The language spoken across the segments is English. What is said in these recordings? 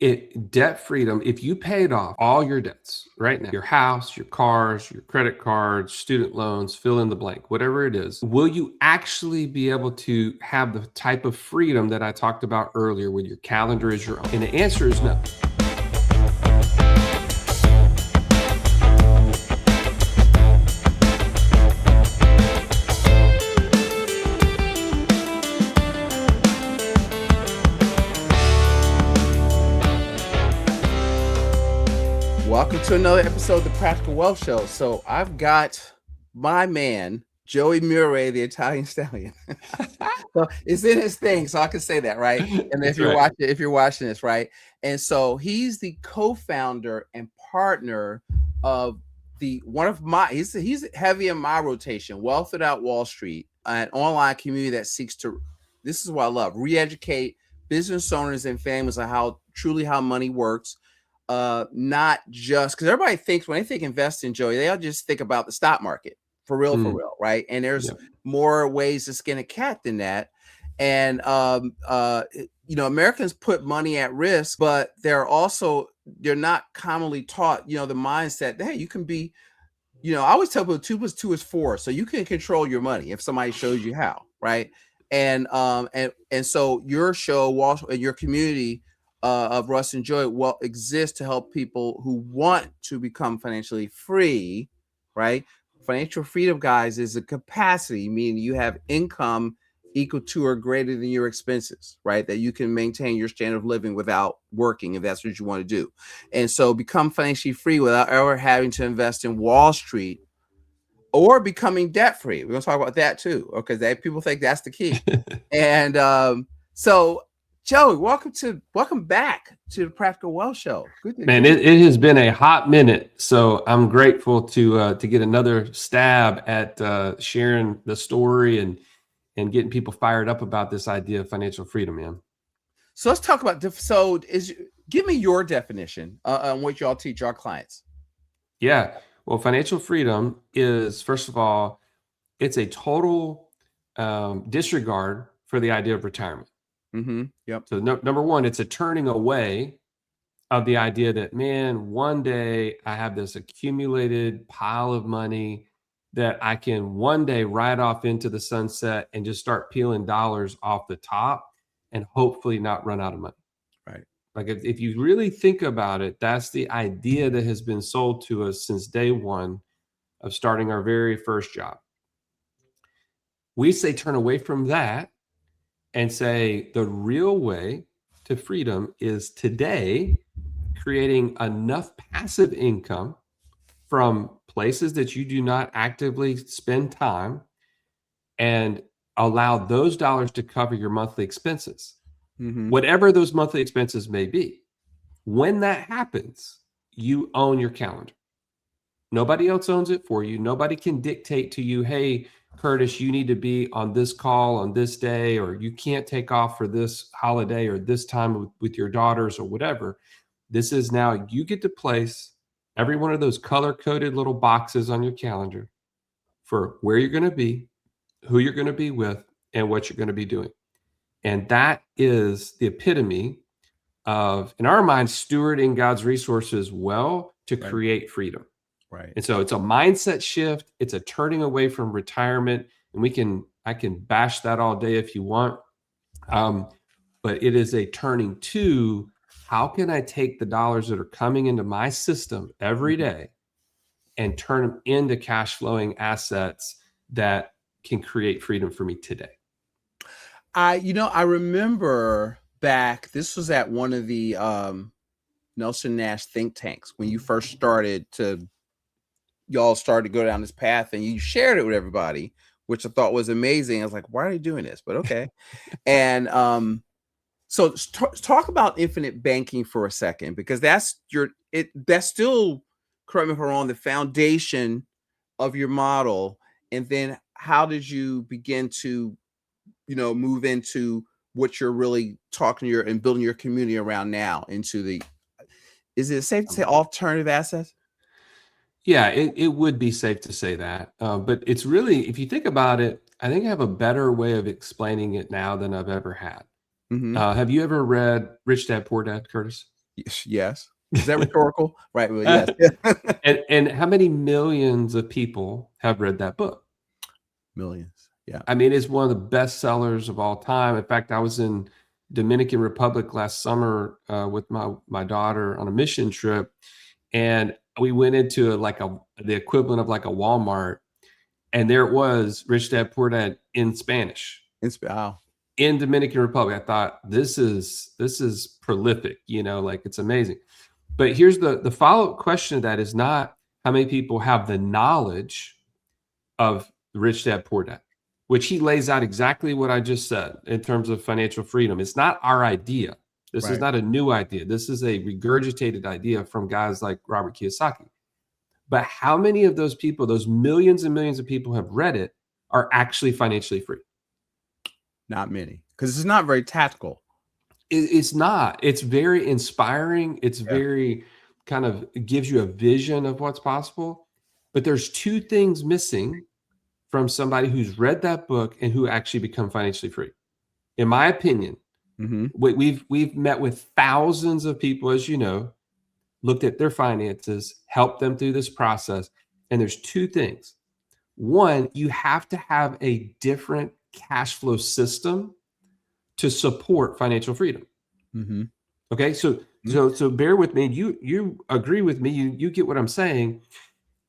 debt freedom, if you paid off all your debts right now, your house, your cars, your credit cards, student loans, fill in the blank, whatever it is, will you actually be able to have the type of freedom that I talked about earlier when your calendar is your own? And the answer is no. Welcome to another episode of the Practical Wealth Show. So I've got my man, Joey Muray, the Italian Stallion. So it's in his thing, so I can say that, right? And if you're watching this, right? And so he's the co-founder and partner of he's heavy in my rotation, Wealth Without Wall Street, an online community that seeks to, this is what I love, re-educate business owners and families on how money works. Not just because everybody thinks when they think investing, Joey, they all just think about the stock market for real, right? And there's more ways to skin a cat than that. And Americans put money at risk, but they're not commonly taught, the mindset that, hey, you can be, I always tell people 2 + 2 is 4, so you can control your money if somebody shows you how, right? And so your show, your community of Russ and Joy exists to help people who want to become financially free, right? Financial freedom, guys, is a capacity, meaning you have income equal to or greater than your expenses, right? That you can maintain your standard of living without working, if that's what you want to do. And so become financially free without ever having to invest in Wall Street or becoming debt free. We're going to talk about that too, because people think that's the key. And so Joey, welcome back to the Practical Wealth Show. Man, it has been a hot minute, so I'm grateful to get another stab at sharing the story and getting people fired up about this idea of financial freedom, man. So let's talk about give me your definition on what y'all teach our clients. Yeah, well, financial freedom is, first of all, it's a total disregard for the idea of retirement. Mm-hmm. Yep. So number one, it's a turning away of the idea that, man, one day I have this accumulated pile of money that I can one day ride off into the sunset and just start peeling dollars off the top and hopefully not run out of money. Right. Like if you really think about it, that's the idea that has been sold to us since day one of starting our very first job. We say turn away from that and say the real way to freedom is today creating enough passive income from places that you do not actively spend time and allow those dollars to cover your monthly expenses, whatever those monthly expenses may be. When that happens, you own your calendar. Nobody else owns it for you. Nobody can dictate to you, hey, Curtis, you need to be on this call on this day, or you can't take off for this holiday or this time with your daughters or whatever. This is now you get to place every one of those color-coded little boxes on your calendar for where you're going to be, who you're going to be with, and what you're going to be doing. And that is the epitome of, in our mind, stewarding God's resources well to create freedom. Right. And so it's a mindset shift. It's a turning away from retirement. And I can bash that all day if you want. But it is a turning to, how can I take the dollars that are coming into my system every day and turn them into cash flowing assets that can create freedom for me today? I remember back, this was at one of the Nelson Nash think tanks when you first y'all started to go down this path, and you shared it with everybody, which I thought was amazing. I was like, why are you doing this? But okay. And so talk about infinite banking for a second, because that's still, correct me if I'm wrong, the foundation of your model. And then how did you begin to, move into what you're really talking to and building your community around now into is it safe to say alternative assets? Yeah, it would be safe to say that. But it's really, if you think about it, I think I have a better way of explaining it now than I've ever had. Have you ever read Rich Dad, Poor Dad, Curtis? Yes. Is that rhetorical? Right. Well, yes. And how many millions of people have read that book? Millions. Yeah. I mean, it's one of the best sellers of all time. In fact, I was in Dominican Republic last summer with my daughter on a mission trip, and we went into the equivalent of like a Walmart, and there it was, Rich Dad Poor Dad in Spanish. Wow. In Dominican Republic. I thought this is prolific, like it's amazing. But here's the follow-up question to that is not how many people have the knowledge of Rich Dad Poor Dad, which he lays out exactly what I just said in terms of financial freedom. It's not our idea. This is not a new idea. This is a regurgitated idea from guys like Robert Kiyosaki. But how many of those people, those millions and millions of people have read it, are actually financially free? Not many, because it's not very tactical. It's not. It's very inspiring. It's very kind of gives you a vision of what's possible. But there's two things missing from somebody who's read that book and who actually become financially free. In my opinion, we've met with thousands of people, as you know, looked at their finances, helped them through this process. And there's two things. One, you have to have a different cash flow system to support financial freedom. Okay, so bear with me. You agree with me. You get what I'm saying.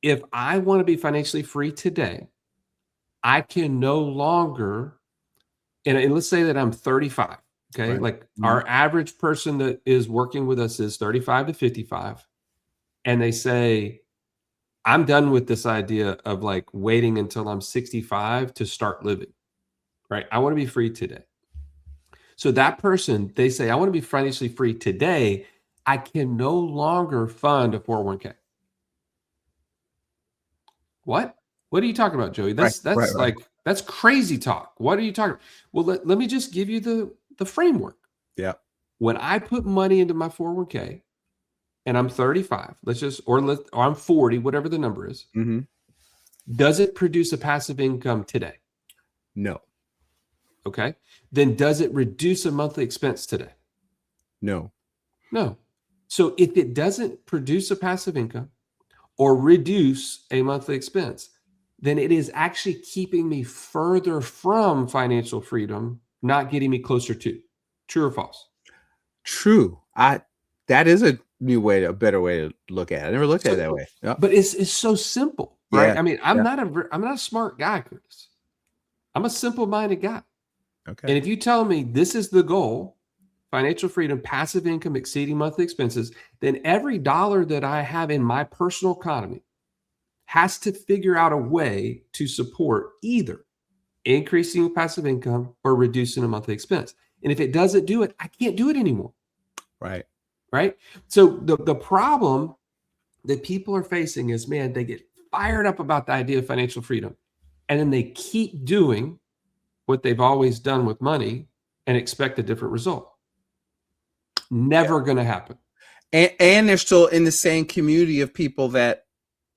If I want to be financially free today, I can no longer, and let's say that I'm 35. Okay, like our average person that is working with us is 35 to 55, and they say, I'm done with this idea of like waiting until I'm 65 to start living. Right? I want to be free today. So that person, they say, I want to be financially free today. I can no longer fund a 401k. What? What are you talking about, Joey? That's that's crazy talk. What are you talking about? Well, let me just give you the framework. Yeah. When I put money into my 401k and I'm 35, or I'm 40, whatever the number is, does it produce a passive income today? No. Okay. Then does it reduce a monthly expense today? No. No. So if it doesn't produce a passive income or reduce a monthly expense, then it is actually keeping me further from financial freedom, not getting me closer to. True or false? True. That is a better way to look at it. I never looked at it that way. Yep. But it's so simple, right? Yeah. I mean, I'm not a smart guy, Curtis. I'm a simple-minded guy. Okay. And if you tell me this is the goal, financial freedom, passive income exceeding monthly expenses, then every dollar that I have in my personal economy has to figure out a way to support either increasing passive income or reducing a monthly expense. And if it doesn't do it, I can't do it anymore. Right. Right. So the problem that people are facing is, man, they get fired up about the idea of financial freedom, and then they keep doing what they've always done with money and expect a different result. Never going to happen. And they're still in the same community of people that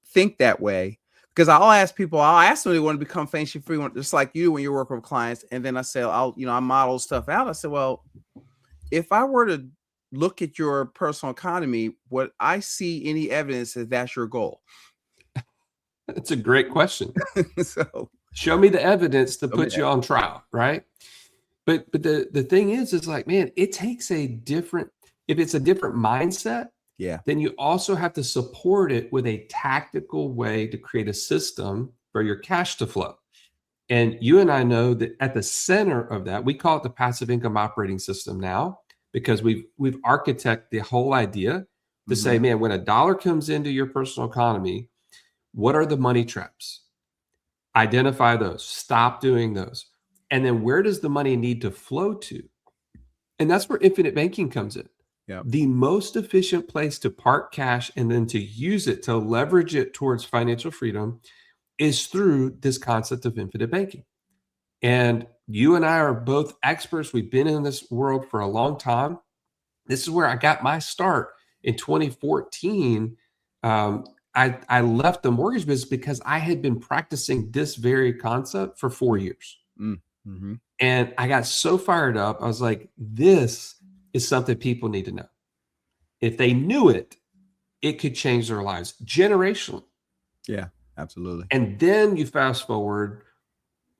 think that way. Because I'll ask them if they want to become financially free, just like you when you're working with clients. And then I say, I model stuff out. I said, well, if I were to look at your personal economy, would I see any evidence that that's your goal? That's a great question. So show me the evidence to put you on trial, right? But the thing is like, man, it takes if it's a different mindset, then you also have to support it with a tactical way to create a system for your cash to flow. And you and I know that at the center of that, we call it the passive income operating system now, because we've architected the whole idea to say, man, when a dollar comes into your personal economy, what are the money traps? Identify those, stop doing those. And then where does the money need to flow to? And that's where infinite banking comes in. Yep. The most efficient place to park cash and then to use it to leverage it towards financial freedom is through this concept of infinite banking. And you and I are both experts. We've been in this world for a long time. This is where I got my start in 2014. I left the mortgage business because I had been practicing this very concept for 4 years. And I got so fired up. I was like, this is something people need to know. if they knew it, it could change their lives generationally. Yeah, absolutely. And then you fast forward,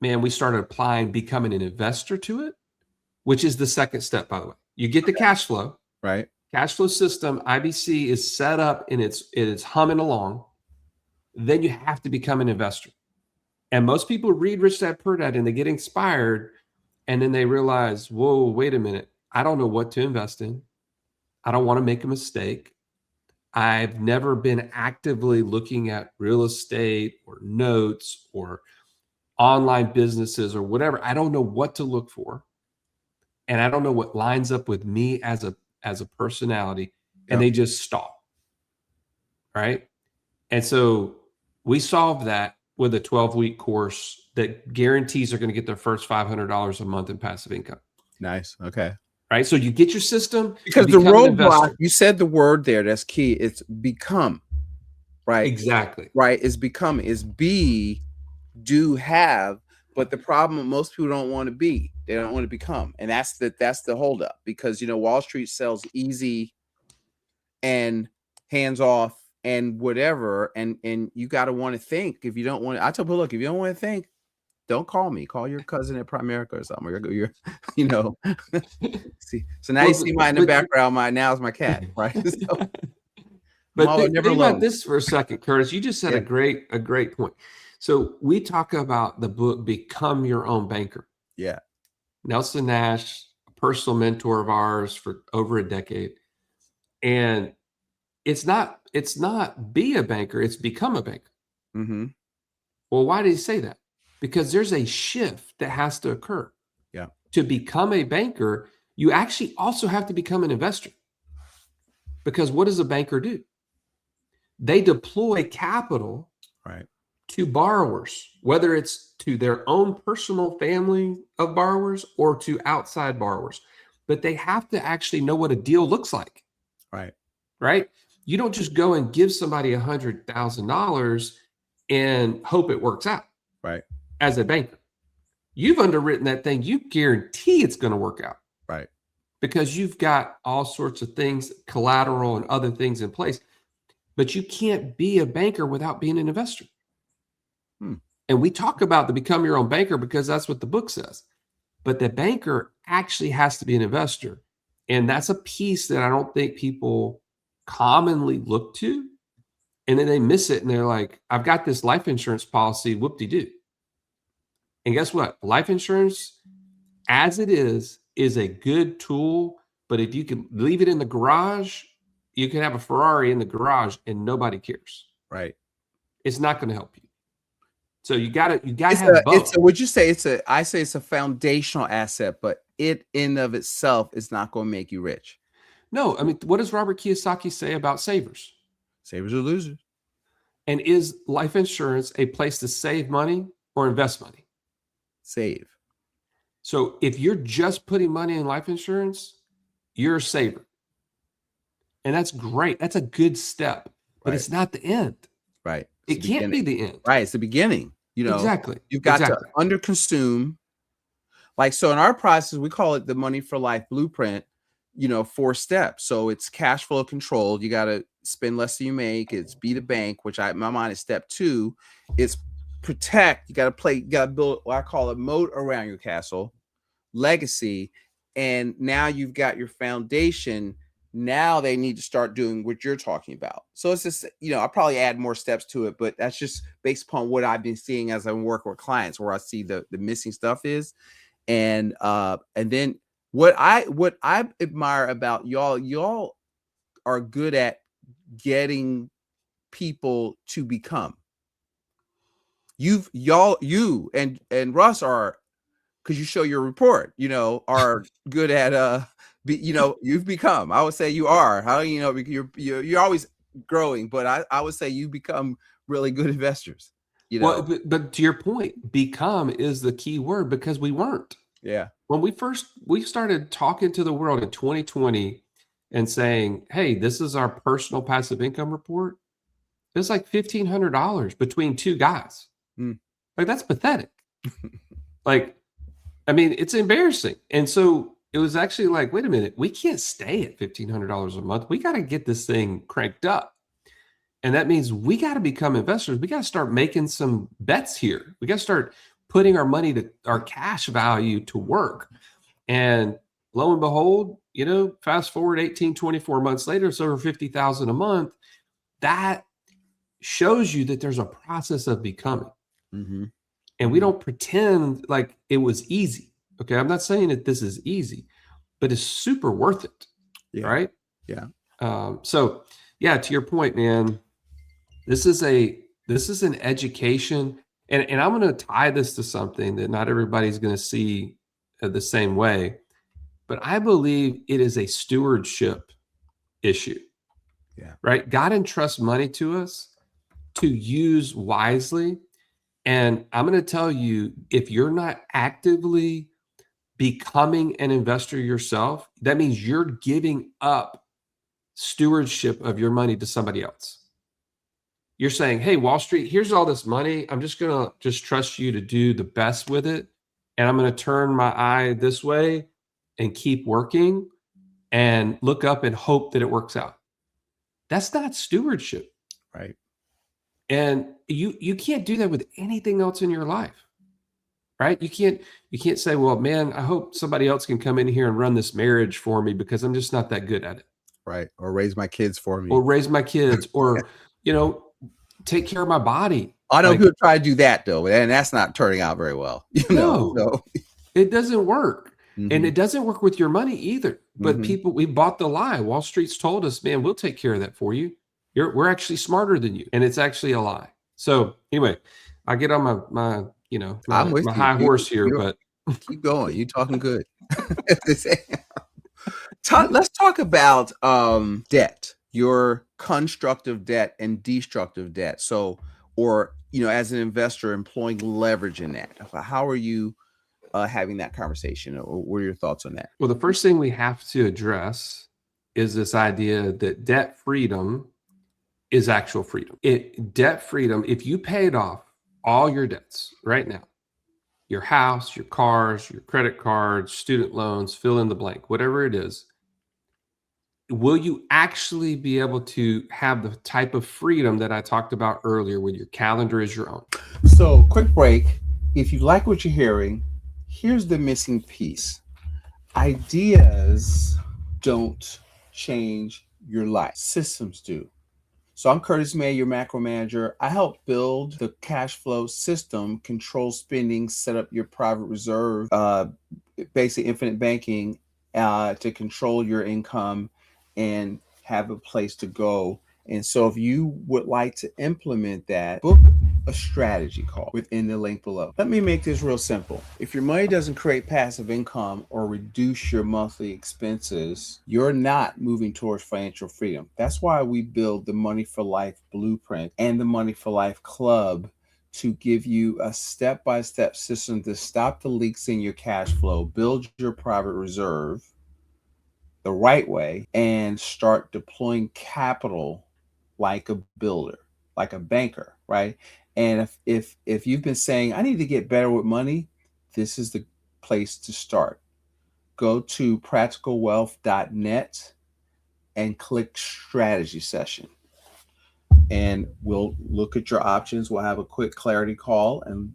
man, we started applying becoming an investor to it, which is the second step, by the way. You get the cash flow. Right. Cash flow system, IBC is set up and it's humming along. Then you have to become an investor. And most people read Rich Dad Poor Dad and they get inspired. And then they realize, whoa, wait a minute. I don't know what to invest in. I don't want to make a mistake. I've never been actively looking at real estate or notes or online businesses or whatever. I don't know what to look for. And I don't know what lines up with me as a personality. And they just stop. Right. And so we solved that with a 12-week course that guarantees they're going to get their first $500 a month in passive income. Nice. Okay. Right. So you get your system. Because the roadblock, you said the word there, that's key. It's become. Right. Exactly. Right. It's become. Is be, do, have. But the problem, most people don't want to be. They don't want to become. And that's the holdup. Because, Wall Street sells easy and hands off and whatever. And you got to want to think. If you don't want to, I tell people, look, if you don't want to think, don't call me. Call your cousin at Primerica or something. See, so now you see in the background. Now is my cat, right? So, but think about this for a second, Curtis. You just said a great point. So we talk about the book "Become Your Own Banker." Yeah, Nelson Nash, a personal mentor of ours for over a decade, and it's not be a banker; it's become a banker. Mm-hmm. Well, why did he say that? Because there's a shift that has to occur. Yeah. To become a banker, you actually also have to become an investor. Because what does a banker do? They deploy capital to borrowers, whether it's to their own personal family of borrowers or to outside borrowers. But they have to actually know what a deal looks like. Right? You don't just go and give somebody $100,000 and hope it works out. Right. As a banker, you've underwritten that thing. You guarantee it's going to work out. Right. Because you've got all sorts of things, collateral and other things in place. But you can't be a banker without being an investor. And we talk about the become your own banker because that's what the book says. But the banker actually has to be an investor. And that's a piece that I don't think people commonly look to. And then they miss it and they're like, I've got this life insurance policy, whoop-de-doo. And guess what? Life insurance, as it is a good tool. But if you can leave it in the garage, you can have a Ferrari in the garage and nobody cares. Right. It's not going to help you. So you got to have both. Would you say I say it's a foundational asset, but it in of itself is not going to make you rich. No, I mean, what does Robert Kiyosaki say about savers? Savers are losers. And is life insurance a place to save money or invest money? Save. So if you're just putting money in life insurance, you're a saver. And that's great. That's a good step, but it's not the end. Right. It can't be the end. Right. It's the beginning. Exactly. You've got to underconsume. Like, so in our process, we call it the Money for Life Blueprint, 4 steps. So it's cash flow controlled. You got to spend less than you make. It's be the bank, which in my mind is step 2. It's protect. You got to build what I call a moat around your castle, legacy. And now you've got your foundation. Now they need to start doing what you're talking about. So it's just, I'll probably add more steps to it, but that's just based upon what I've been seeing as I work with clients, where I see the missing stuff is. And then what I admire about y'all are good at getting people to become. You and Russ are, because you show your report, are good at you've become. I would say you are. How you're always growing, but I would say you become really good investors. Well, but to your point, become is the key word, because we weren't. Yeah. When we started talking to the world in 2020 and saying, hey, this is our personal passive income report, it's like $1,500 between 2 guys. Like, that's pathetic. Like, I mean, it's embarrassing. And so it was actually like, wait a minute, we can't stay at $1,500 a month. We got to get this thing cranked up. And that means we got to become investors. We got to start making some bets here. We got to start putting our money to our cash value to work. And lo and behold, fast forward 18, 24 months later, it's over 50,000 a month. That shows you that there's a process of becoming. Mm-hmm. And we don't pretend like it was easy. Okay. I'm not saying that this is easy, but it's super worth it. Yeah. Right. Yeah. So yeah, to your point, man, this is an education, and I'm going to tie this to something that not everybody's going to see the same way, but I believe it is a stewardship issue. Yeah. Right. God entrusts money to us to use wisely. And I'm going to tell you, if you're not actively becoming an investor yourself, that means you're giving up stewardship of your money to somebody else. You're saying, hey, Wall Street, here's all this money. I'm just going to trust you to do the best with it. And I'm going to turn my eye this way and keep working and look up and hope that it works out. That's not stewardship. Right. And you can't do that with anything else in your life. Right? You can't say, well, man, I hope somebody else can come in here and run this marriage for me because I'm just not that good at it. Right. Or raise my kids for me. Or raise my kids or, take care of my body. I know people try to do that though, and that's not turning out very well. No, it doesn't work. Mm-hmm. And it doesn't work with your money either. But we bought the lie. Wall Street's told us, man, we'll take care of that for you. We're actually smarter than you. And it's actually a lie. So anyway, I get on my high horse here, but keep going. You're talking good. Let's talk about debt, your constructive debt and destructive debt. So, or, as an investor, employing leverage in that. How are you having that conversation? Or what are your thoughts on that? Well, the first thing we have to address is this idea that debt freedom is actual freedom. Debt freedom, if you paid off all your debts right now, your house, your cars, your credit cards, student loans, fill in the blank, whatever it is, will you actually be able to have the type of freedom that I talked about earlier where your calendar is your own? So, quick break. If you like what you're hearing, here's the missing piece. Ideas don't change your life. Systems do. So I'm Curtis May, your macro manager. I help build the cash flow system, control spending, set up your private reserve, basically infinite banking to control your income and have a place to go. And so if you would like to implement that, book a strategy call within the link below. Let me make this real simple. If your money doesn't create passive income or reduce your monthly expenses, you're not moving towards financial freedom. That's why we build the Money for Life Blueprint and the Money for Life Club to give you a step-by-step system to stop the leaks in your cash flow, build your private reserve the right way, and start deploying capital like a builder, like a banker, right? And if you've been saying, I need to get better with money, this is the place to start. Go to practicalwealth.net and click strategy session. And we'll look at your options. We'll have a quick clarity call and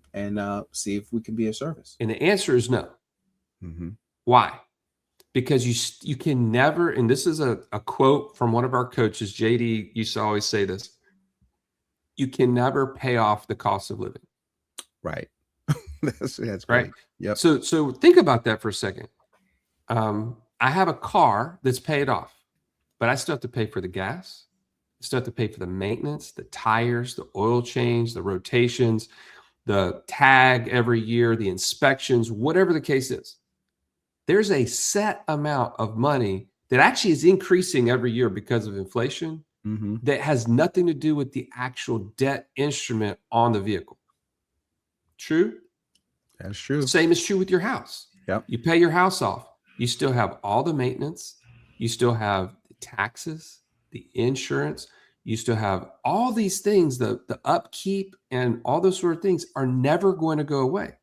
see if we can be of service. And the answer is no. Mm-hmm. Why? Because you can never, and this is a quote from one of our coaches, JD used to always say this, you can never pay off the cost of living. Right. That's right. Great. Yep. So think about that for a second. I have a car that's paid off, but I still have to pay for the gas. I still have to pay for the maintenance, the tires, the oil change, the rotations, the tag every year, the inspections, whatever the case is. There's a set amount of money that actually is increasing every year because of inflation that has nothing to do with the actual debt instrument on the vehicle. True? That's true. Same is true with your house. Yep. You pay your house off. You still have all the maintenance. You still have the taxes, the insurance. You still have all these things, the upkeep and all those sort of things are never going to go away.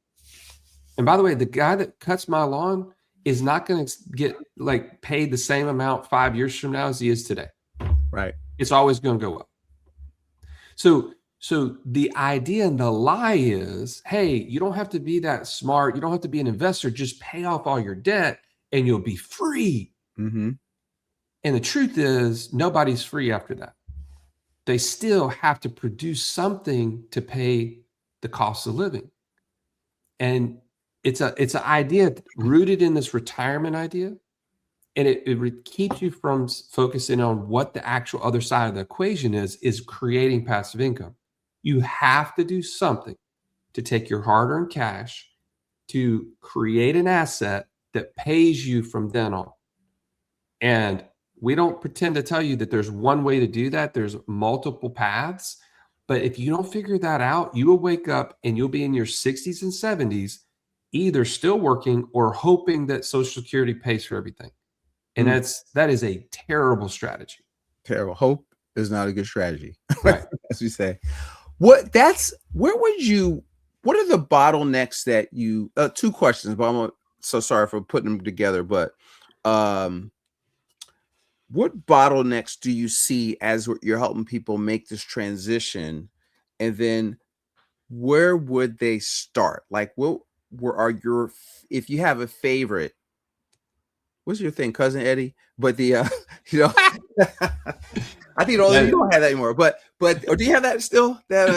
And by the way, the guy that cuts my lawn, is not going to get like paid the same amount 5 years from now as he is today. Right. It's always going to go up. So the idea and the lie is, hey, you don't have to be that smart. You don't have to be an investor. Just pay off all your debt and you'll be free. Mm-hmm. And the truth is, nobody's free after that. They still have to produce something to pay the cost of living. And it's an idea rooted in this retirement idea. And it keeps you from focusing on what the actual other side of the equation is creating passive income. You have to do something to take your hard-earned cash to create an asset that pays you from then on. And we don't pretend to tell you that there's one way to do that. There's multiple paths. But if you don't figure that out, you will wake up and you'll be in your 60s and 70s, either still working or hoping that Social Security pays for everything. And that is a terrible strategy. Terrible. Hope is not a good strategy. Right. As we say. What are the bottlenecks that you, 2 questions, but so sorry for putting them together, but what bottlenecks do you see as you're helping people make this transition? And then where would they start? Like, if you have a favorite, what's your thing, Cousin Eddie? But I think you don't have that anymore. But or do you have that still? That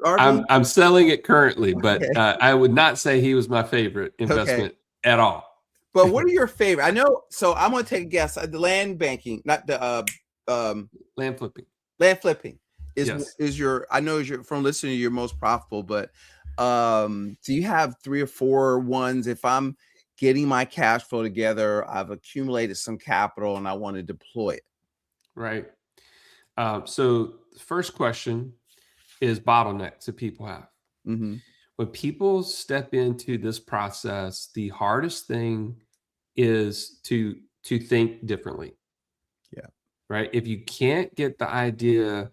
I'm selling it currently, but okay. I would not say he was my favorite investment at all. But what are your favorite? I know. So I'm going to take a guess. The land banking, not the land flipping. Land flipping is your. I know from listening to your most profitable. But do you have 3 or 4 ones? If I'm getting my cash flow together, I've accumulated some capital, and I want to deploy it. Right. So the first question is bottlenecks that people have. Mm-hmm. When people step into this process, the hardest thing is to think differently. Yeah. Right. If you can't get the idea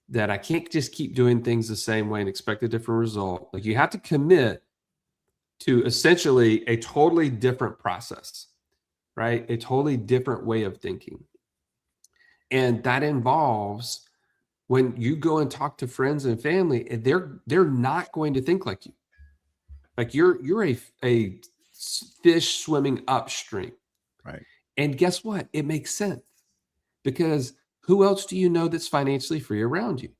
that I can't just keep doing things the same way and expect a different result, like you have to commit to essentially a totally different process, right? A totally different way of thinking. And that involves when you go and talk to friends and family, they're not going to think like you. Like you're a fish swimming upstream. Right. And guess what? It makes sense because who else do you know that's financially free around you?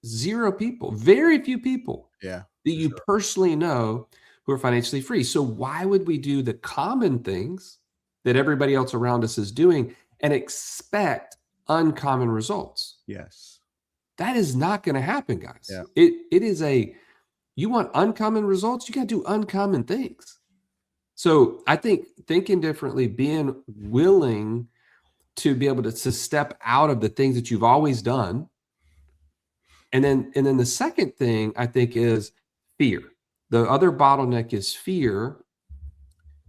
0 people, very few people that you personally know who are financially free. So why would we do the common things that everybody else around us is doing and expect uncommon results? Yes. That is not going to happen, guys. Yeah. It is you want uncommon results, you got to do uncommon things. So I think thinking differently, being willing to be able to step out of the things that you've always done. And then the second thing I think is fear. The other bottleneck is fear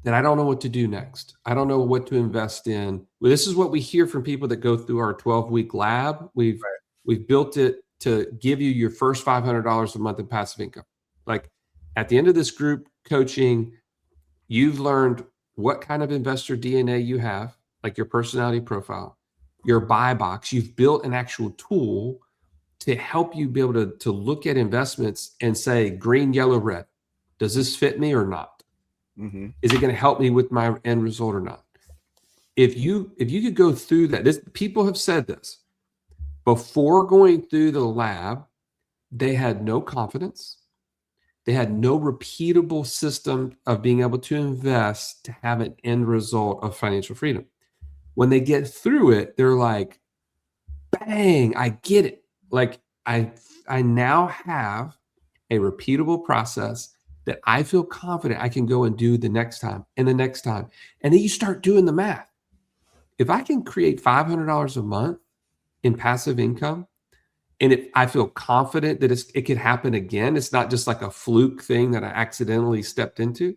that I don't know what to do next. I don't know what to invest in. Well, this is what we hear from people that go through our 12-week lab. We've built it to give you your first $500 a month in passive income. Like at the end of this group coaching, you've learned what kind of investor DNA you have, like your personality profile, your buy box. You've built an actual tool to help you be able to look at investments and say green, yellow, red. Does this fit me or not? Mm-hmm. Is it going to help me with my end result or not? If you could go through that, people have said this before going through the lab, they had no confidence. They had no repeatable system of being able to invest to have an end result of financial freedom. When they get through it, they're like, bang, I get it. Like I now have a repeatable process that I feel confident I can go and do the next time and the next time. And then you start doing the math. If I can create $500 a month in passive income, and if I feel confident that it could happen again, it's not just like a fluke thing that I accidentally stepped into.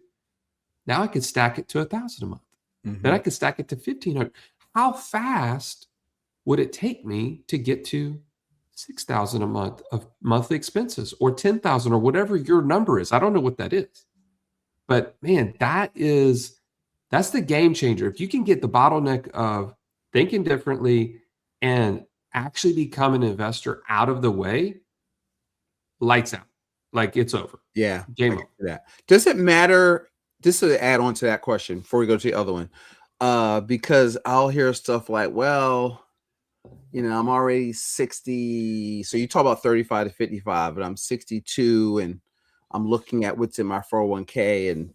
Now I could stack it to 1,000 a month. Mm-hmm. Then I could stack it to 1,500. How fast would it take me to get to 6,000 a month of monthly expenses, or 10,000, or whatever your number is? I don't know what that is, but man, that is That's the game changer. If you can get the bottleneck of thinking differently and actually become an investor out of the way, lights out. Like it's over. Yeah, Game I over. get that. Does it matter? Just to add on to that question before we go to the other one, because I'll hear stuff like, "Well, I'm already 60." So you talk about 35 to 55, but I'm 62, and I'm looking at what's in my 401k, and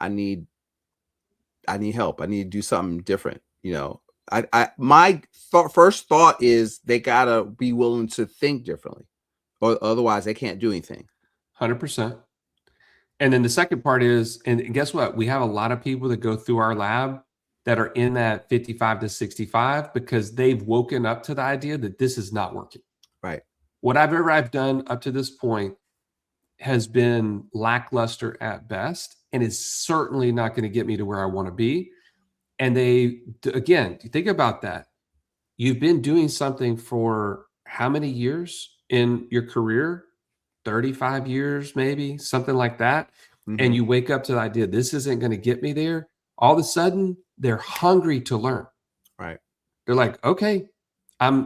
I need help. I need to do something different. My first thought is they gotta be willing to think differently, or otherwise they can't do anything. 100%. And then the second part is, and guess what? We have a lot of people that go through our lab that are in that 55 to 65 because they've woken up to the idea that this is not working. Right. Whatever I've done up to this point has been lackluster at best and is certainly not going to get me to where I want to be. And they, again, think about that. You've been doing something for how many years in your career? 35 years, maybe something like that. And you wake up to the idea, this isn't going to get me there. All of a sudden they're hungry to learn. Right. They're like, okay,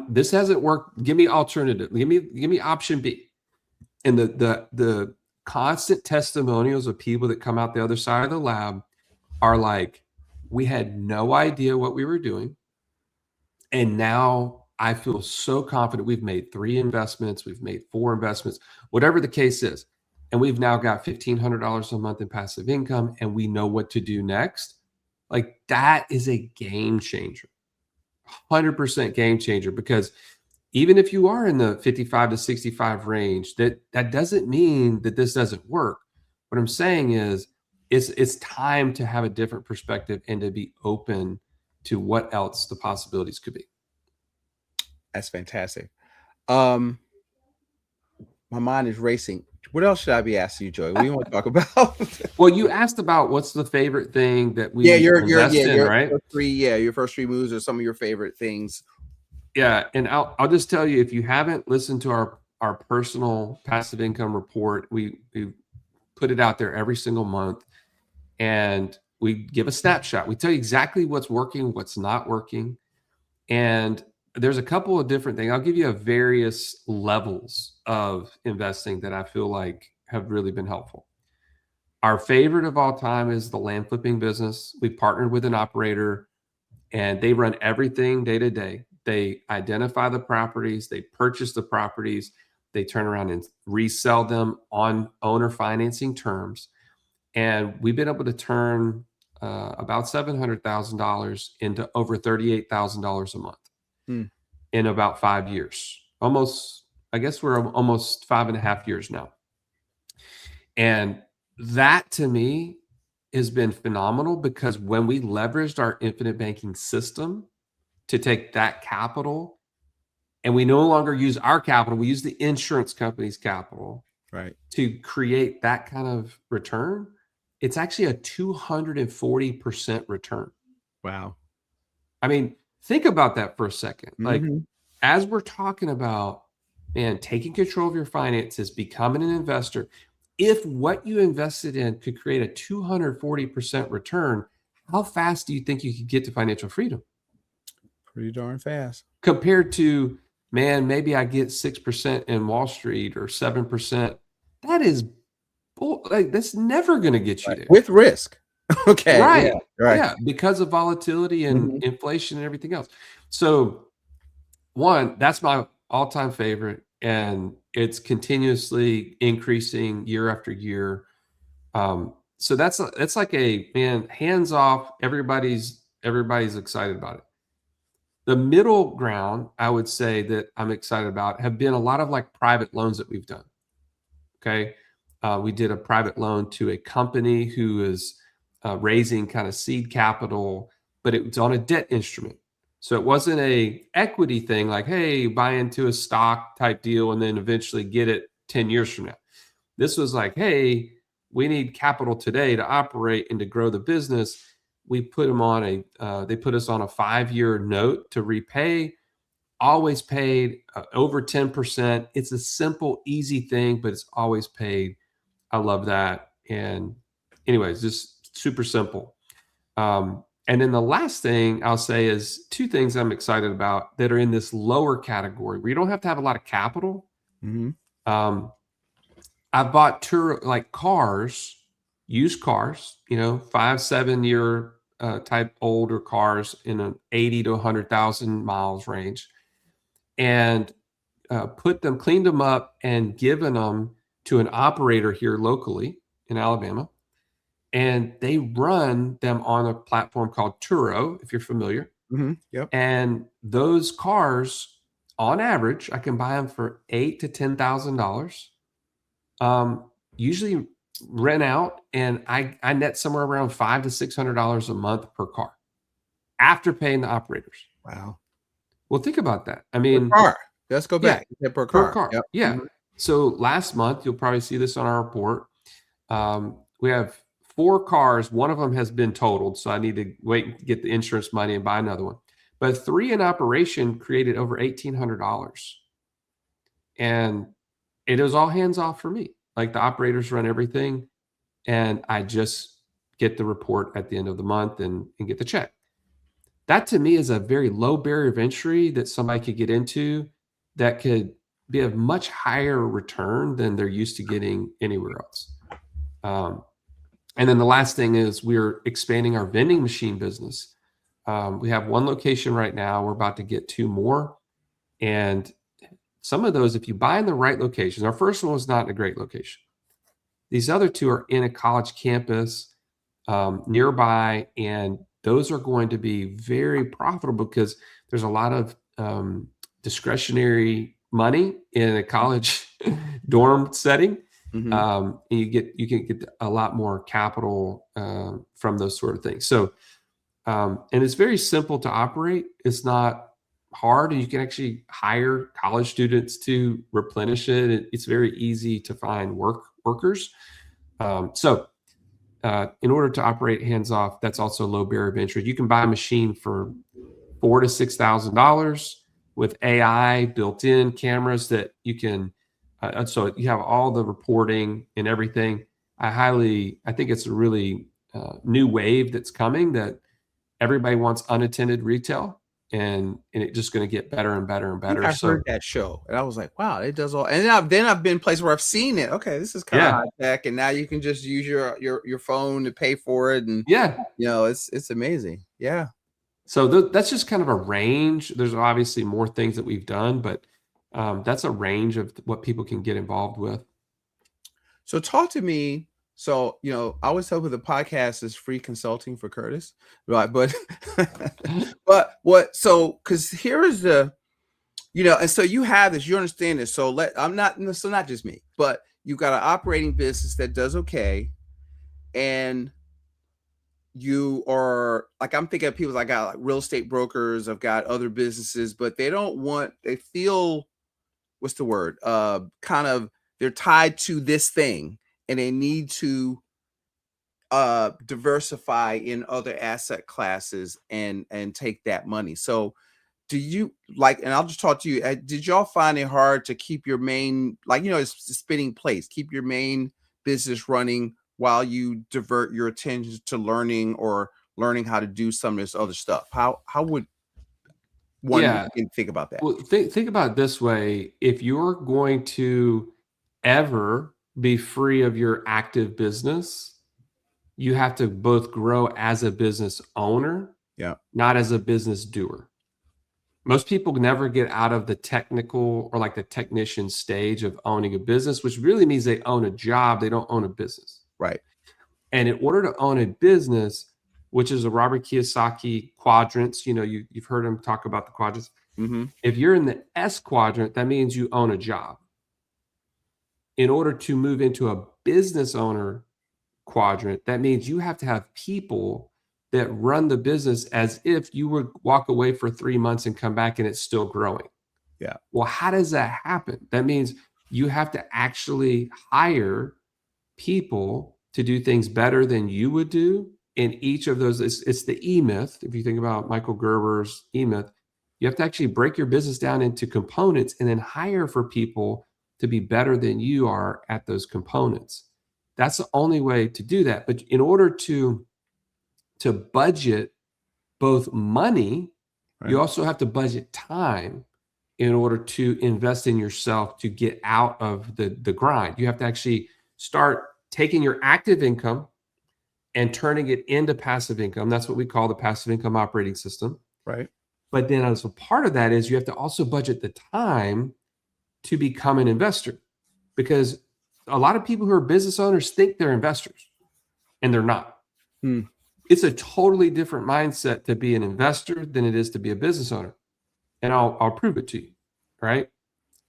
this hasn't worked. Give me alternative. Give me option B. And the constant testimonials of people that come out the other side of the lab are like, we had no idea what we were doing. And now I feel so confident. We've made 3 investments. We've made 4 investments, whatever the case is. And we've now got $1,500 a month in passive income, and we know what to do next. Like that is a game changer, 100% game changer, because even if you are in the 55 to 65 range, that doesn't mean that this doesn't work. What I'm saying is it's time to have a different perspective and to be open to what else the possibilities could be. That's fantastic. My mind is racing. What else should I be asking you, Joey? What do you want to talk about? Well, you asked about what's the favorite thing that we invest in, right? Your first 3 moves are some of your favorite things. Yeah, and I'll just tell you, if you haven't listened to our personal passive income report, we put it out there every single month, and we give a snapshot. We tell you exactly what's working, what's not working, and there's a couple of different things. I'll give you various levels of investing that I feel like have really been helpful. Our favorite of all time is the land flipping business. We partnered with an operator, and they run everything day to day. They identify the properties, they purchase the properties, they turn around and resell them on owner financing terms. And we've been able to turn about $700,000 into over $38,000 a month in about 5 years. Almost, I guess we're almost 5.5 years now. And that to me has been phenomenal, because when we leveraged our infinite banking system to take that capital, and we no longer use our capital, we use the insurance company's capital, right, to create that kind of return, it's actually a 240% return. Wow. I mean, think about that for a second. Like, as we're talking about, man, taking control of your finances, becoming an investor, if what you invested in could create a 240% return, how fast do you think you could get to financial freedom? Pretty darn fast. Compared to, man, maybe I get 6% in Wall Street or 7%. That is, like, that's never going to get you there. With risk. Okay. Right. Yeah, right. Yeah, because of volatility and inflation and everything else. So, one, that's my all-time favorite, and it's continuously increasing year after year. So that's like a, man, hands off. Everybody's excited about it. The middle ground, I would say, that I'm excited about have been a lot of like private loans that we've done. Okay. We did a private loan to a company who is raising kind of seed capital, but it was on a debt instrument. So it wasn't a equity thing like, hey, buy into a stock type deal and then eventually get it 10 years from now. This was like, hey, we need capital today to operate and to grow the business. We put them on they put us on a 5-year note to repay, always paid over 10%. It's a simple, easy thing, but it's always paid. I love that. And anyways, just super simple. And then the last thing I'll say is two things I'm excited about that are in this lower category where you don't have to have a lot of capital. Mm-hmm. I bought Turo, like cars, used cars, 5-7 year type older cars in an 80 to 100,000 miles range, and cleaned them up and given them to an operator here locally in Alabama. And they run them on a platform called Turo, if you're familiar. Mm-hmm. Yep. And those cars, on average, I can buy them for $8,000 to $10,000. Usually rent out, and I net somewhere around $500 to $600 a month per car after paying the operators. Wow. Well, think about that. I Per mean, car. Let's go yeah, back. Per car. Yep. Yeah. Mm-hmm. So last month, you'll probably see this on our report. We have 4 cars. One of them has been totaled, so I need to wait and get the insurance money and buy another one. But 3 in operation created over $1,800, and it was all hands off for me. Like the operators run everything, and I just get the report at the end of the month and get the check. That to me is a very low barrier of entry that somebody could get into that could be a much higher return than they're used to getting anywhere else. And then the last thing is we're expanding our vending machine business. We have 1 location right now. We're about to get 2 more. And some of those, if you buy in the right locations, our first one was not in a great location. These other 2 are in a college campus nearby, and those are going to be very profitable because there's a lot of discretionary money in a college dorm setting. Mm-hmm. And you can get a lot more capital from those sort of things. So, and it's very simple to operate. It's not hard, and you can actually hire college students to replenish it. It's very easy to find workers. So in order to operate hands off, that's also low barrier of entry. You can buy a machine for $4,000 to $6,000 with AI built in cameras that you can. So you have all the reporting and everything. I think it's a really new wave that's coming that everybody wants unattended retail, and it's just going to get better and better and better. I heard that show, and I was like, "Wow, it does all." And then I've been places where I've seen it. Okay, this is kind of high tech, and now you can just use your phone to pay for it, and it's amazing. Yeah. So that's just kind of a range. There's obviously more things that we've done, but that's a range of what people can get involved with. So talk to me. So, I always tell people the podcast is free consulting for Curtis, right? But, because here is the, and so you have this, you understand this. So not just me, but you've got an operating business that does okay. And you are like, I'm thinking of people, I got like real estate brokers, I've got other businesses, but they feel, what's the word? Kind of, they're tied to this thing, and they need to diversify in other asset classes and take that money. So do you and I'll just talk to you, did y'all find it hard to keep your main, it's the spinning plates, keep your main business running while you divert your attention to learning how to do some of this other stuff? How would one think about that? Well, think about it this way. If you're going to ever be free of your active business, you have to both grow as a business owner, not as a business doer. Most people never get out of the technical or like the technician stage of owning a business, which really means they own a job. They don't own a business. Right. And in order to own a business, which is a Robert Kiyosaki quadrants, you've heard him talk about the quadrants. Mm-hmm. If you're in the S quadrant, that means you own a job. In order to move into a business owner quadrant, that means you have to have people that run the business as if you would walk away for 3 months and come back and it's still growing. Yeah. Well, how does that happen? That means you have to actually hire people to do things better than you would do in each of those. It's the E-myth. If you think about Michael Gerber's E-myth, you have to actually break your business down into components and then hire for people to be better than you are at those components. That's the only way to do that. But in order to to budget both money, Right. you also have to budget time in order to invest in yourself to get out of the grind. You have to actually start taking your active income and turning it into passive income. That's what we call the passive income operating system. Right. But then as a part of that is you have to also budget the time to become an investor, because a lot of people who are business owners think they're investors and they're not. It's a totally different mindset to be an investor than it is to be a business owner. And I'll prove it to you, right?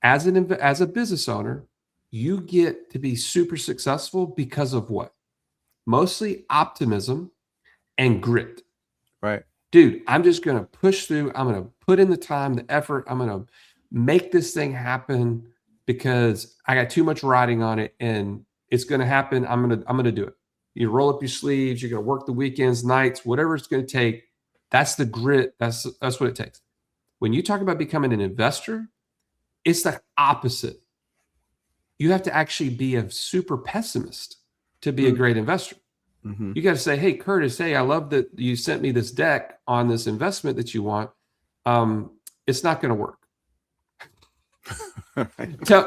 As a business owner, you get to be super successful because of what? Mostly optimism and grit. Right. Dude, I'm just going to push through. I'm going to put in the time, the effort. I'm going to make this thing happen because I got too much riding on it and it's going to happen. I'm going to do it. You roll up your sleeves. You're going to work the weekends, nights, whatever it's going to take. That's the grit. That's what it takes. When you talk about becoming an investor, it's the opposite. You have to actually be a super pessimist to be a great investor. You got to say, hey, Curtis, hey, I love that you sent me this deck on this investment that you want. It's not going to work.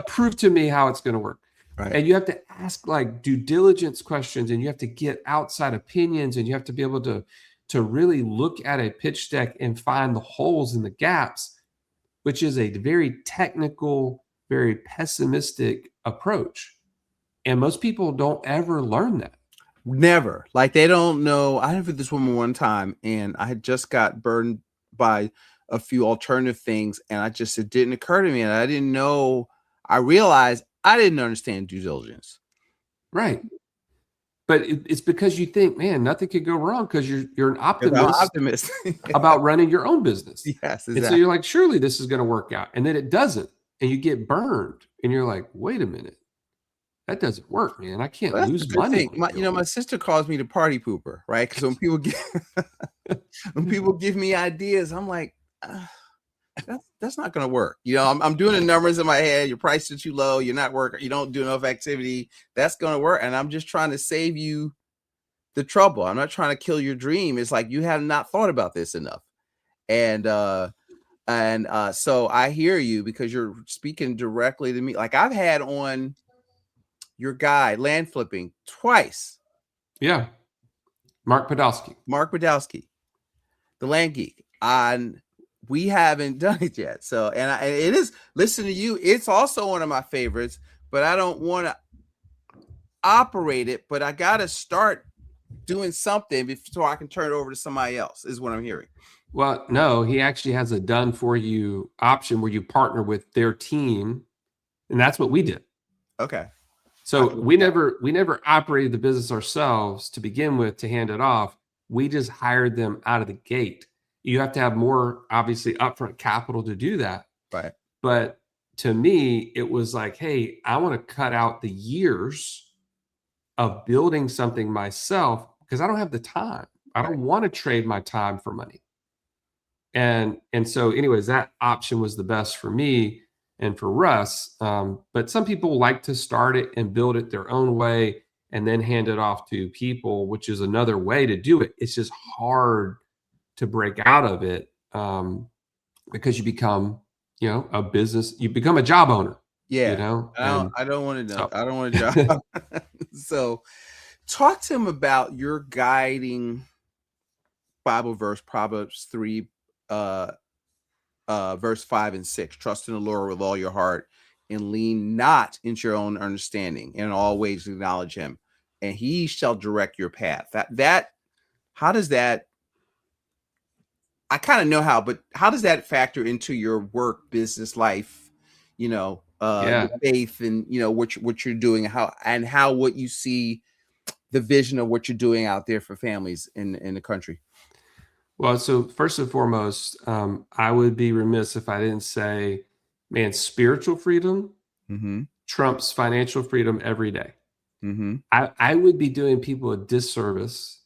Prove to me how it's going to work. Right. And you have to ask like due diligence questions, and you have to get outside opinions, and you have to be able to really look at a pitch deck and find the holes and the gaps, which is a very technical, very pessimistic approach. And most people don't ever learn that. Never. Like they don't know. I interviewed this woman one time and I had just got burned by a few alternative things. And it didn't occur to me. And I didn't know, I realized I didn't understand due diligence. Right. But it's because you think, man, nothing could go wrong because you're an optimist about running your own business. Yes, exactly. And so you're like, surely this is going to work out. And then it doesn't. And you get burned. And you're like, wait a minute. That doesn't work, man. I can't lose money. My sister calls me the party pooper, right? Because when people give me ideas, I'm like, that's not going to work. I'm doing the numbers in my head. Your price is too low. You're not working. You don't do enough activity. That's going to work. And I'm just trying to save you the trouble. I'm not trying to kill your dream. It's like you have not thought about this enough. And so I hear you because you're speaking directly to me. Like I've had on your guy land flipping twice. Yeah. Mark Podolsky, the land geek. And we haven't done it yet. So, and it is, listen to you. It's also one of my favorites, but I don't want to operate it, but I got to start doing something so I can turn it over to somebody else is what I'm hearing. Well, no, he actually has a done for you option where you partner with their team. And that's what we did. Okay. So we never operated the business ourselves to begin with to hand it off. We just hired them out of the gate. You have to have more, obviously, upfront capital to do that. Right. But to me, it was like, hey, I want to cut out the years of building something myself because I don't have the time. I don't want to trade my time for money. And so anyways, that option was the best for me and for Russ. But some people like to start it and build it their own way and then hand it off to people, which is another way to do it. It's just hard to break out of it because you become, a business, you become a job owner. Yeah. I don't want to know. I don't want a job. So talk to him about your guiding Bible verse, Proverbs 3, verse 5 and 6. Trust in the Lord with all your heart and lean not into your own understanding, and in all ways acknowledge him, and he shall direct your path. How does that, I kind of know how, but how does that factor into your work, business life, your faith and, what you're doing, how what you see, the vision of what you're doing out there for families in the country? Well, so first and foremost, I would be remiss if I didn't say, man, spiritual freedom trumps financial freedom every day. I would be doing people a disservice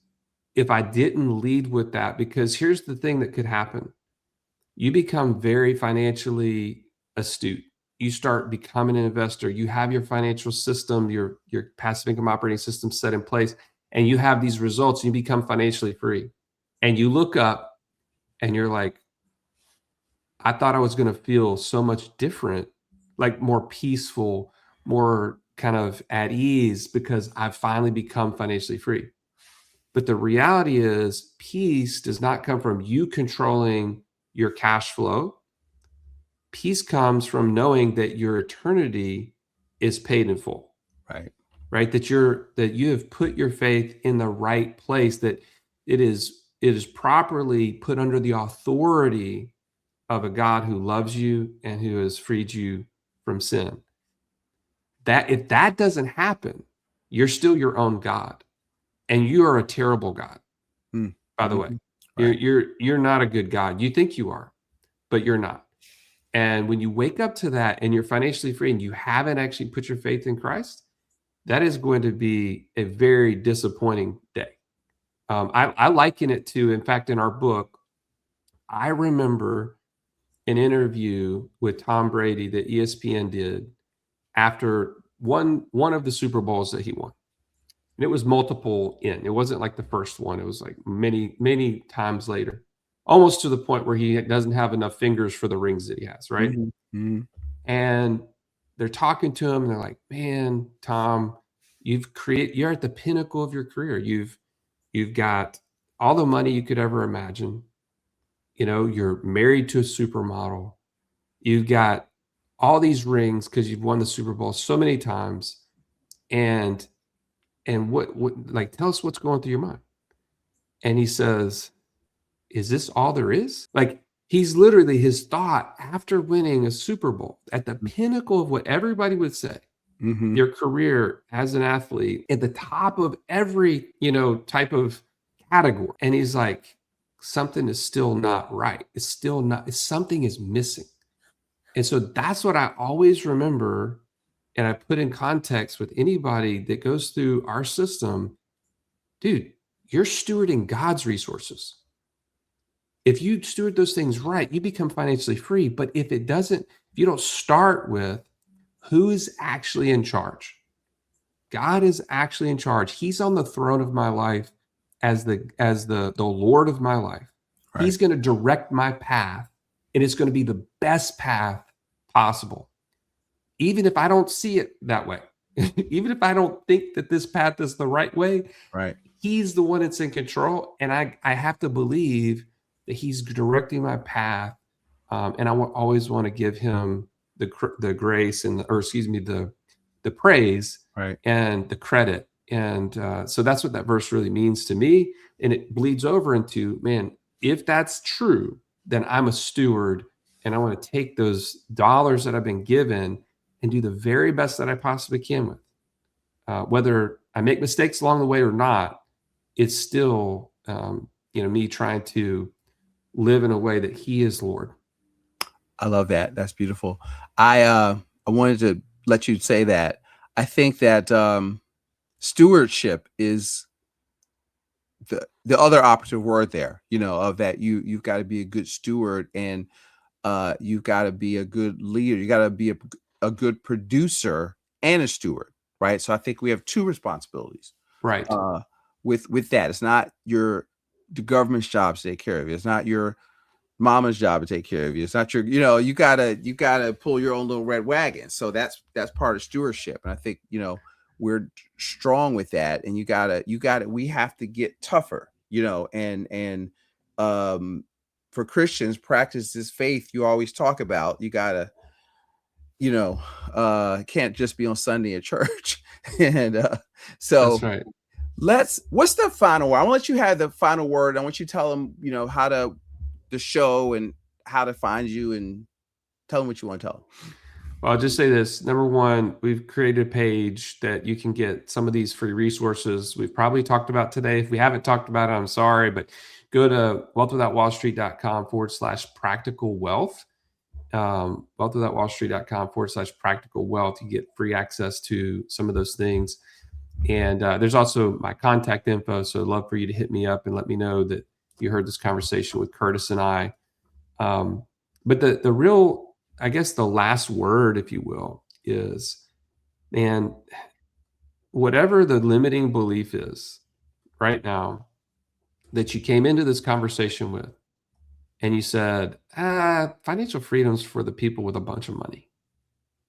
if I didn't lead with that, because here's the thing that could happen. You become very financially astute. You start becoming an investor. You have your financial system, your passive income operating system set in place. and you have these results, and you become financially free, and you look up and you're like, I thought I was going to feel so much different, like more peaceful, more kind of at ease because I've finally become financially free. But the reality is, peace does not come from you controlling your cash flow. Peace comes from knowing that your eternity is paid in full. Right? That you have put your faith in the right place, that it is properly put under the authority of a God who loves you and who has freed you from sin. That if that doesn't happen, you're still your own God, and you are a terrible God. By the way, you're not a good God. You think you are, but you're not. And when you wake up to that and you're financially free and you haven't actually put your faith in Christ, that is going to be a very disappointing day. I liken it to, in fact, in our book, I remember an interview with Tom Brady that ESPN did after one of the Super Bowls that he won. And it was multiple in. It wasn't like the first one. It was like many, many times later, almost to the point where he doesn't have enough fingers for the rings that he has, right? And they're talking to him and they're like, man, Tom, you're at the pinnacle of your career. You've got all the money you could ever imagine. You know, you're married to a supermodel. You've got all these rings because you've won the Super Bowl so many times. And what like, tell us what's going through your mind. And he says, is this all there is? Like, he's literally, his thought after winning a Super Bowl at the pinnacle of what everybody would say, your career as an athlete, at the top of every, type of category. And he's like, something is still not right. It's still not, something is missing. And so that's what I always remember. And I put in context with anybody that goes through our system, dude, you're stewarding God's resources. If you steward those things right, you become financially free. But if you don't start with who is actually in charge, God is actually in charge. He's on the throne of my life as the Lord of my life. Right. He's going to direct my path, and it's going to be the best path possible. Even if I don't see it that way, even if I don't think that this path is the right way, right? He's the one that's in control, and I have to believe that He's directing my path, and I always want to give Him the grace and the praise, right, and the credit, and so that's what that verse really means to me, and it bleeds over into, man, if that's true, then I'm a steward, and I want to take those dollars that I've been given and do the very best that I possibly can with. Whether I make mistakes along the way or not, it's still, me trying to live in a way that He is Lord. I love that. That's beautiful. I wanted to let you say that. I think that stewardship is the other operative word there, of that you've got to be a good steward, and you've got to be a good leader. You got to be a good producer and a steward, right? So I think we have two responsibilities, right? With that, it's not the government's job to take care of you. It's not your mama's job to take care of you. It's not your, you gotta pull your own little red wagon. So that's part of stewardship, and I think we're strong with that. And we have to get tougher, and for Christians, practice this faith you always talk about. You gotta, can't just be on Sunday at church. And so that's right. What's the final word? I want to let you have the final word. I want you to tell them, how the show and how to find you, and tell them what you want to tell them. Well, I'll just say this. Number one, we've created a page that you can get some of these free resources we've probably talked about today. If we haven't talked about it, I'm sorry, but go to wealthwithoutwallstreet.com/practical wealth. wealthwithoutwallstreet.com/practical wealth. You get free access to some of those things. And there's also my contact info. So I'd love for you to hit me up and let me know that you heard this conversation with Curtis and I. But the real, I guess the last word, if you will, is, man, whatever the limiting belief is right now that you came into this conversation with and you said, financial freedom's for the people with a bunch of money,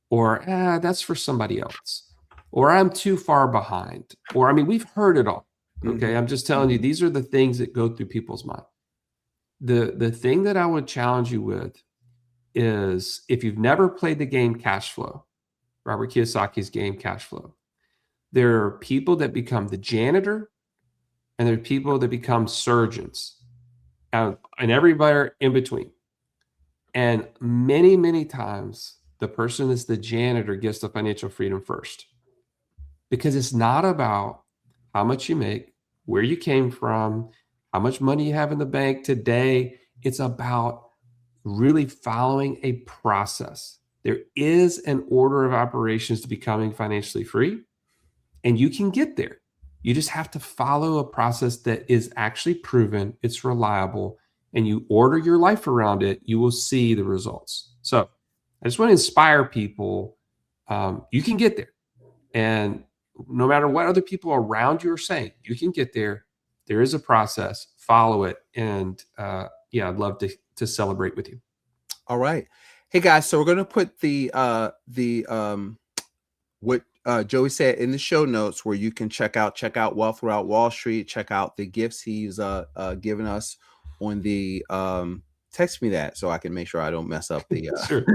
or that's for somebody else, or I'm too far behind, or I mean, we've heard it all. Okay. I'm just telling you, these are the things that go through people's mind. The thing that I would challenge you with is, if you've never played the game cash flow, Robert Kiyosaki's game cash flow, there are people that become the janitor and there are people that become surgeons, and everybody in between. And many, many times the person that's the janitor gets the financial freedom first, because it's not about how much you make, where you came from, how much money you have in the bank today. It's about really following a process. There is an order of operations to becoming financially free, and you can get there. You just have to follow a process that is actually proven, it's reliable, and you order your life around it, you will see the results. So I just want to inspire people. You can get there. And no matter what other people around you are saying, you can get there. There is a process, follow it. And I'd love to celebrate with you. All right. Hey guys, so we're going to put what Joey said in the show notes, where you can check out Wealth Throughout Wall Street, check out the gifts he's given us on the text me that so I can make sure I don't mess up the Sure.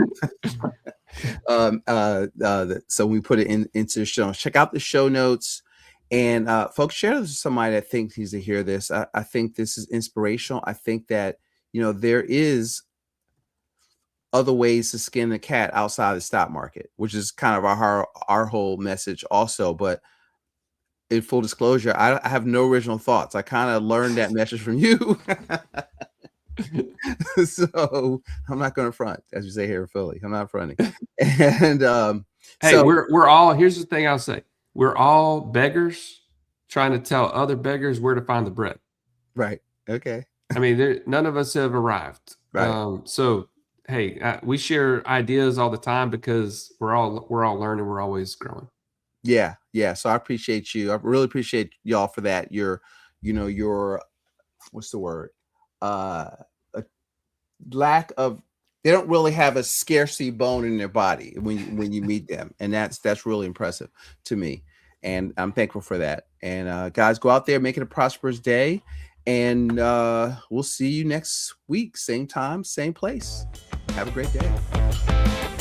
So we put it into the show. Check out the show notes, and folks, share this with somebody that thinks needs to hear this. I think this is inspirational. I think that, there is other ways to skin the cat outside the stock market, which is kind of our whole message also. But in full disclosure, I have no original thoughts. I kind of learned that message from you. So I'm not going to front, as you say here in Philly. I'm not fronting. And hey, so we're all, here's the thing I'll say. We're all beggars trying to tell other beggars where to find the bread. Right. Okay. I mean, none of us have arrived. Right. So hey, we share ideas all the time because we're all learning. We're always growing. Yeah. So I appreciate you. I really appreciate y'all for that. Your what's the word? A lack of, they don't really have a scarcity bone in their body when you meet them, and that's really impressive to me, and I'm thankful for that. And guys, go out there, make it a prosperous day, and we'll see you next week, same time, same place. Have a great day.